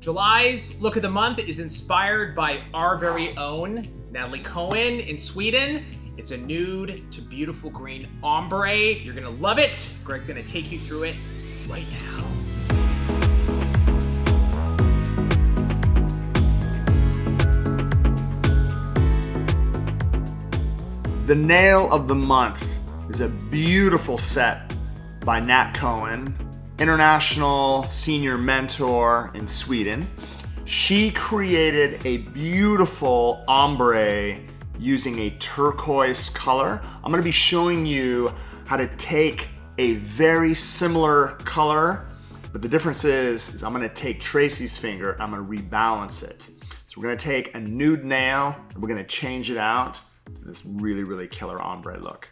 July's look of the month is inspired by our very own Natalie Cohen in Sweden. It's a nude to beautiful green ombre. You're gonna love it. Greg's gonna take you through it right now. The nail of the month is a beautiful set by Nat Cohen, international senior mentor in Sweden. She created a beautiful ombre using a turquoise color. I'm gonna be showing you how to take a very similar color, but the difference is I'm gonna take Tracy's finger and I'm gonna rebalance it. So we're gonna take a nude nail and we're gonna change it out to this really, really killer ombre look.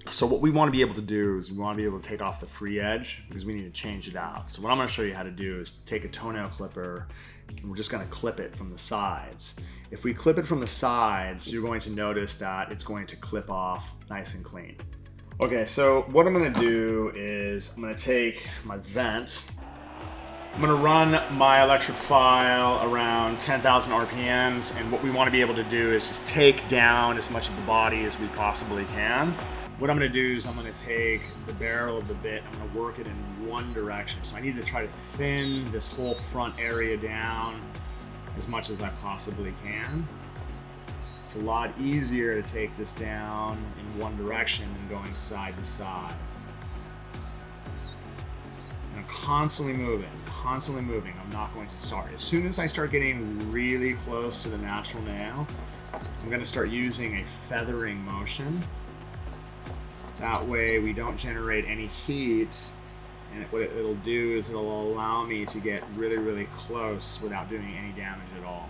So what we want to be able to do is we want to be able to take off the free edge because we need to change it out. So what I'm going to show you how to do is take a toenail clipper and we're just going to clip it from the sides. If we clip it from the sides, you're going to notice that it's going to clip off nice and clean. Okay, so what I'm going to do is I'm going to take my vent. I'm going to run my electric file around 10,000 RPMs, and what we want to be able to do is just take down as much of the body as we possibly can. What I'm going to do is I'm going to take the barrel of the bit, I'm going to work it in one direction. So I need to try to thin this whole front area down as much as I possibly can. It's a lot easier to take this down in one direction than going side to side. And I'm constantly moving. I'm not going to start. As soon as I start getting really close to the natural nail, I'm going to start using a feathering motion. That way we don't generate any heat, and what it'll do is it'll allow me to get really, really close without doing any damage at all.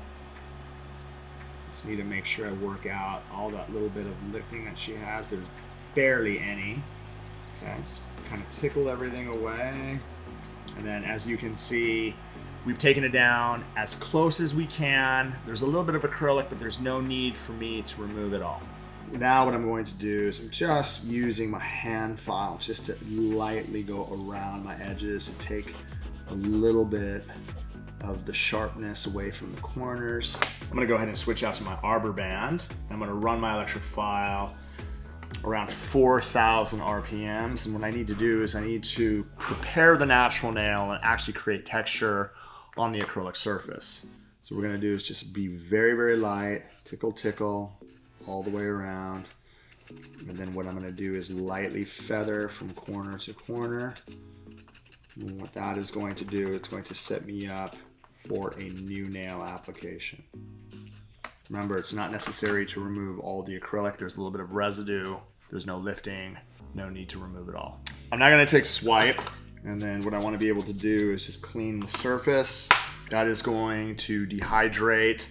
Just need to make sure I work out all that little bit of lifting that she has. There's barely any. Okay, just kind of tickle everything away. And then as you can see, we've taken it down as close as we can. There's a little bit of acrylic, but there's no need for me to remove it all. Now what I'm going to do is I'm just using my hand file just to lightly go around my edges and take a little bit of the sharpness away from the corners. I'm gonna go ahead and switch out to my arbor band. I'm gonna run my electric file around 4,000 RPMs, and what I need to do is I need to prepare the natural nail and actually create texture on the acrylic surface. So what we're gonna do is just be very, very light, tickle, tickle, all the way around. And then what I'm gonna do is lightly feather from corner to corner. And what that is going to do, it's going to set me up for a new nail application. Remember, it's not necessary to remove all the acrylic. There's a little bit of residue. There's no lifting, no need to remove it all. I'm now gonna take swipe, and then what I wanna be able to do is just clean the surface. That is going to dehydrate,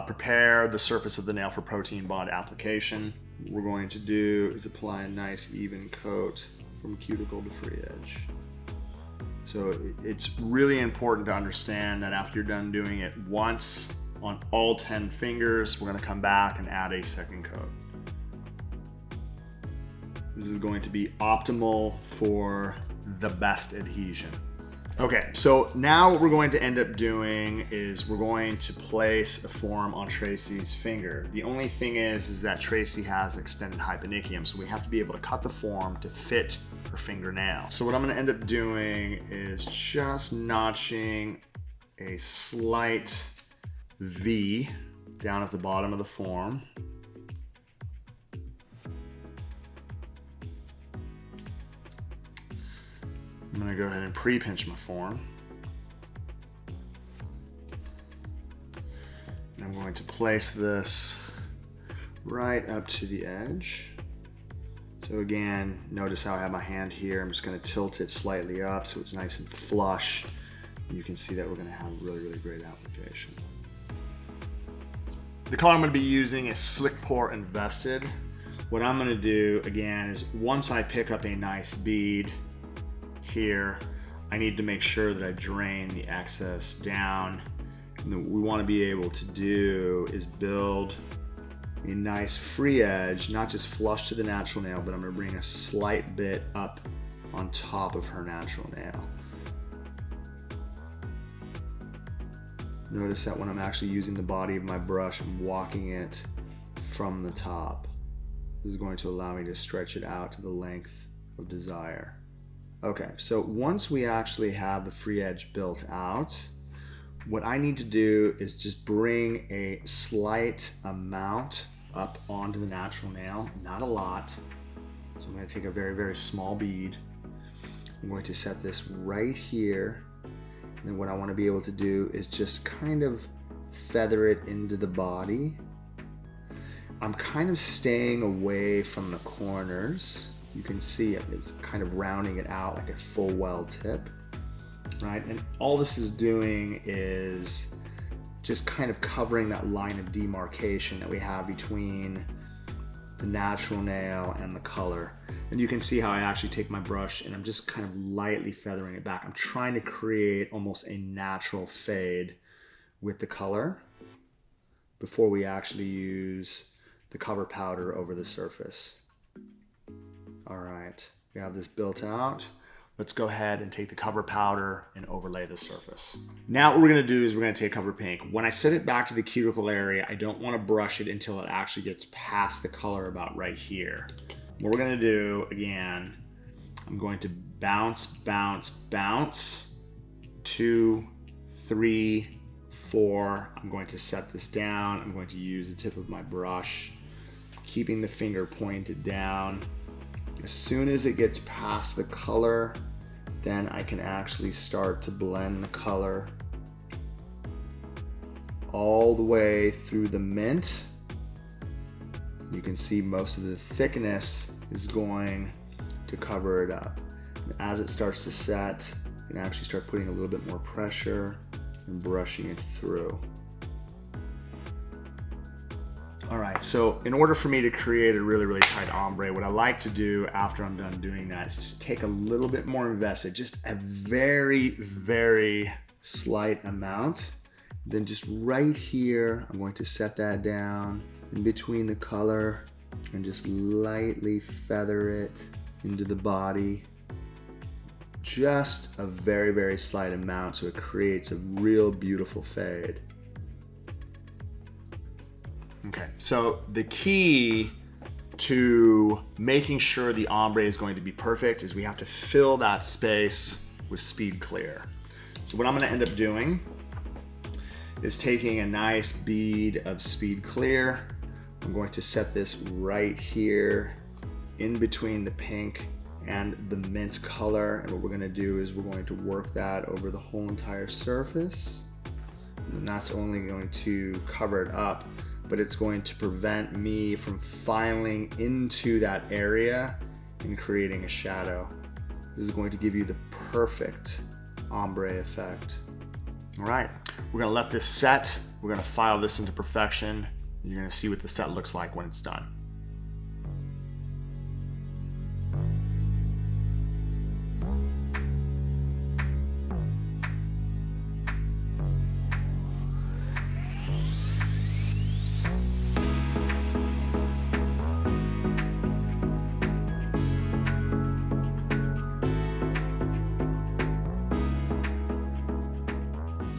prepare the surface of the nail for protein bond application. What we're going to do is apply a nice even coat from cuticle to free edge. So it's really important to understand that after you're done doing it once on all 10 fingers, we're gonna come back and add a second coat. This is going to be optimal for the best adhesion. Okay, so now what we're going to end up doing is we're going to place a form on Tracy's finger. The only thing is that Tracy has extended hyponychium, so we have to be able to cut the form to fit her fingernail. So what I'm gonna end up doing is just notching a slight V down at the bottom of the form. I'm gonna go ahead and pre-pinch my form. And I'm going to place this right up to the edge. So again, notice how I have my hand here. I'm just gonna tilt it slightly up so it's nice and flush. You can see that we're gonna have a really, really great application. The color I'm gonna be using is Slickpour Invested. What I'm gonna do, again, is once I pick up a nice bead here, I need to make sure that I drain the excess down. And what we want to be able to do is build a nice free edge, not just flush to the natural nail, but I'm going to bring a slight bit up on top of her natural nail. Notice that when I'm actually using the body of my brush, I'm walking it from the top. This is going to allow me to stretch it out to the length of desire. Okay, so once we actually have the free edge built out, what I need to do is just bring a slight amount up onto the natural nail, not a lot. So I'm going to take a very, very small bead. I'm going to set this right here. And then what I want to be able to do is just kind of feather it into the body. I'm kind of staying away from the corners. You can see it's kind of rounding it out like a full well tip, right? And all this is doing is just kind of covering that line of demarcation that we have between the natural nail and the color. And you can see how I actually take my brush and I'm just kind of lightly feathering it back. I'm trying to create almost a natural fade with the color before we actually use the cover powder over the surface. All right, we have this built out. Let's go ahead and take the cover powder and overlay the surface. Now what we're gonna do is we're gonna take cover pink. When I set it back to the cuticle area, I don't wanna brush it until it actually gets past the color about right here. What we're gonna do, again, I'm going to bounce, bounce, bounce, 2, 3, 4. I'm going to set this down. I'm going to use the tip of my brush, keeping the finger pointed down. As soon as it gets past the color, then I can actually start to blend the color all the way through the mint. You can see most of the thickness is going to cover it up. And as it starts to set, you can actually start putting a little bit more pressure and brushing it through. All right, so in order for me to create a really, really tight ombre, what I like to do after I'm done doing that is just take a little bit more invested, just a very, very slight amount. Then just right here, I'm going to set that down in between the color and just lightly feather it into the body. Just a very, very slight amount so it creates a real beautiful fade. Okay, so the key to making sure the ombre is going to be perfect is we have to fill that space with speed clear. So what I'm gonna end up doing is taking a nice bead of speed clear. I'm going to set this right here in between the pink and the mint color. And what we're gonna do is we're going to work that over the whole entire surface. And that's only going to cover it up, but it's going to prevent me from filing into that area and creating a shadow. This is going to give you the perfect ombre effect. All right, we're gonna let this set. We're gonna file this into perfection. You're gonna see what the set looks like when it's done.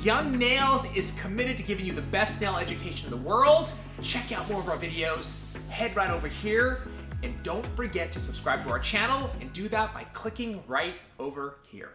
Young Nails is committed to giving you the best nail education in the world. Check out more of our videos. Head right over here. And don't forget to subscribe to our channel and do that by clicking right over here.